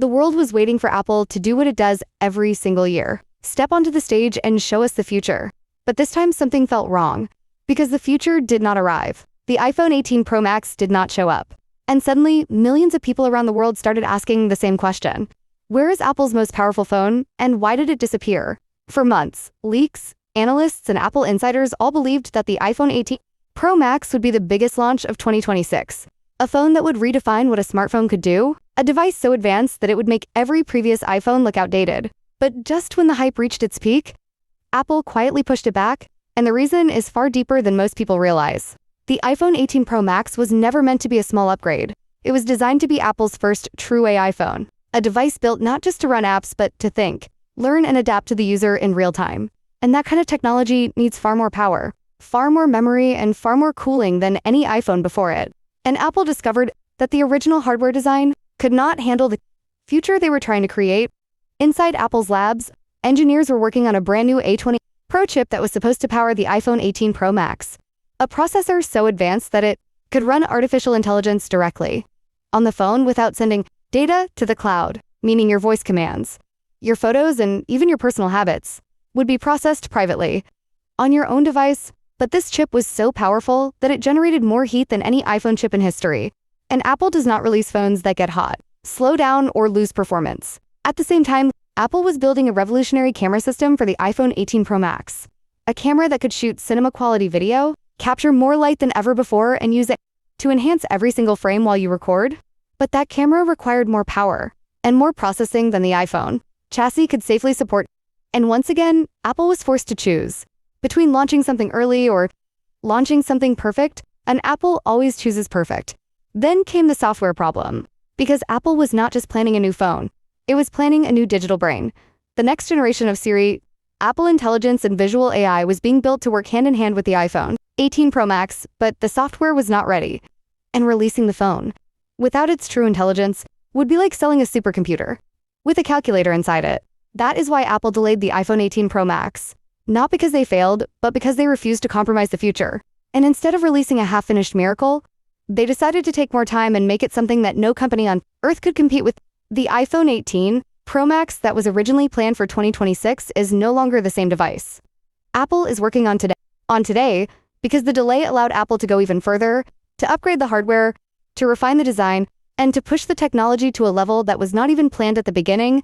The world was waiting for Apple to do what it does every single year. Step onto the stage and show us the future. But this time something felt wrong, because the future did not arrive. The iPhone 18 Pro Max did not show up. And suddenly, millions of people around the world started asking the same question. Where is Apple's most powerful phone, and why did it disappear? For months, leaks, analysts, and Apple insiders all believed that the iPhone 18 Pro Max would be the biggest launch of 2026. A phone that would redefine what a smartphone could do, a device so advanced that it would make every previous iPhone look outdated. But just when the hype reached its peak, Apple quietly pushed it back, and the reason is far deeper than most people realize. The iPhone 18 Pro Max was never meant to be a small upgrade. It was designed to be Apple's first true AI phone, a device built not just to run apps but to think, learn, and adapt to the user in real time. And that kind of technology needs far more power, far more memory, and far more cooling than any iPhone before it. And Apple discovered that the original hardware design could not handle the future they were trying to create. Inside Apple's labs, engineers were working on a brand new A20 Pro chip that was supposed to power the iPhone 18 Pro Max. A processor so advanced that it could run artificial intelligence directly on the phone without sending data to the cloud, meaning your voice commands, your photos, and even your personal habits would be processed privately on your own device. But this chip was so powerful that it generated more heat than any iPhone chip in history. And Apple does not release phones that get hot, slow down, or lose performance. At the same time, Apple was building a revolutionary camera system for the iPhone 18 Pro Max. A camera that could shoot cinema-quality video, capture more light than ever before, and use it to enhance every single frame while you record. But that camera required more power and more processing than the iPhone chassis could safely support. And once again, Apple was forced to choose between launching something early or launching something perfect, and Apple always chooses perfect. Then came the software problem, because Apple was not just planning a new phone, it was planning a new digital brain. The next generation of Siri, Apple Intelligence, and visual AI was being built to work hand in hand with the iPhone 18 Pro Max, but the software was not ready. And releasing the phone without its true intelligence would be like selling a supercomputer with a calculator inside it. That is why Apple delayed the iPhone 18 Pro Max. Not because they failed, but because they refused to compromise the future. And instead of releasing a half-finished miracle, they decided to take more time and make it something that no company on Earth could compete with. The iPhone 18 Pro Max that was originally planned for 2026 is no longer the same device. Apple is working on today because the delay allowed Apple to go even further, to upgrade the hardware, to refine the design, and to push the technology to a level that was not even planned at the beginning.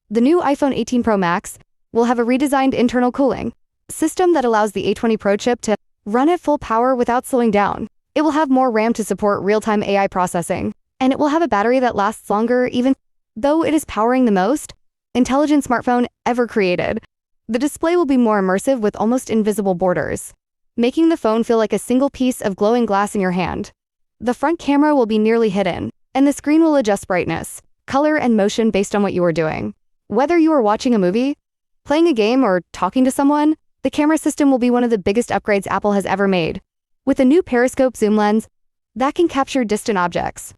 The new iPhone 18 Pro Max will have a redesigned internal cooling system that allows the A20 Pro chip to run at full power without slowing down. It will have more RAM to support real-time AI processing, and it will have a battery that lasts longer even though it is powering the most intelligent smartphone ever created. The display will be more immersive with almost invisible borders, making the phone feel like a single piece of glowing glass in your hand. The front camera will be nearly hidden, and the screen will adjust brightness, color, and motion based on what you are doing. Whether you are watching a movie, playing a game, or talking to someone, the camera system will be one of the biggest upgrades Apple has ever made. With a new periscope zoom lens that can capture distant objects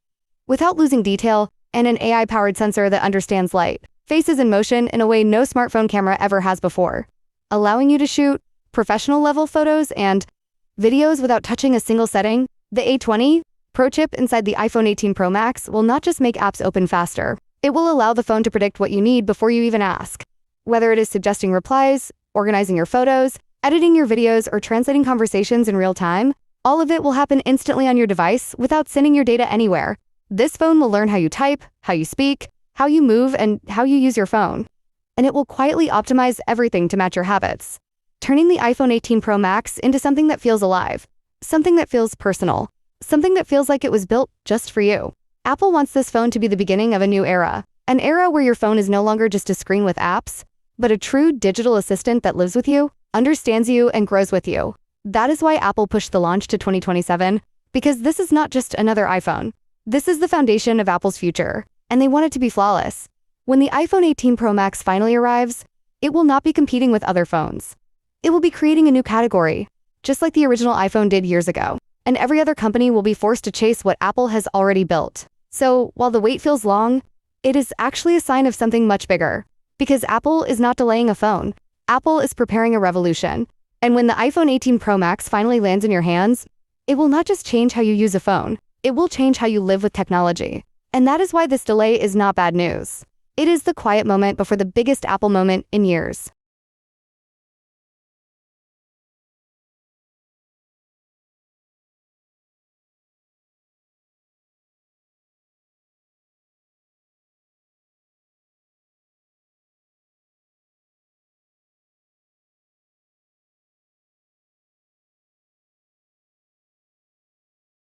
without losing detail, and an AI-powered sensor that understands light, faces, and motion in a way no smartphone camera ever has before, allowing you to shoot professional-level photos and videos without touching a single setting. The A20 Pro chip inside the iPhone 18 Pro Max will not just make apps open faster, it will allow the phone to predict what you need before you even ask. Whether it is suggesting replies, organizing your photos, editing your videos, or translating conversations in real time, all of it will happen instantly on your device without sending your data anywhere. This phone will learn how you type, how you speak, how you move, and how you use your phone. And it will quietly optimize everything to match your habits, turning the iPhone 18 Pro Max into something that feels alive, something that feels personal, something that feels like it was built just for you. Apple wants this phone to be the beginning of a new era, an era where your phone is no longer just a screen with apps, but a true digital assistant that lives with you, understands you, and grows with you. That is why Apple pushed the launch to 2027, because this is not just another iPhone. This is the foundation of Apple's future, and they want it to be flawless. When the iPhone 18 Pro Max finally arrives, it will not be competing with other phones. It will be creating a new category, just like the original iPhone did years ago, and every other company will be forced to chase what Apple has already built. So, while the wait feels long, it is actually a sign of something much bigger. Because Apple is not delaying a phone, Apple is preparing a revolution. And when the iPhone 18 Pro Max finally lands in your hands, it will not just change how you use a phone, it will change how you live with technology, And that is why this delay is not bad news. It is the quiet moment before the biggest Apple moment in years.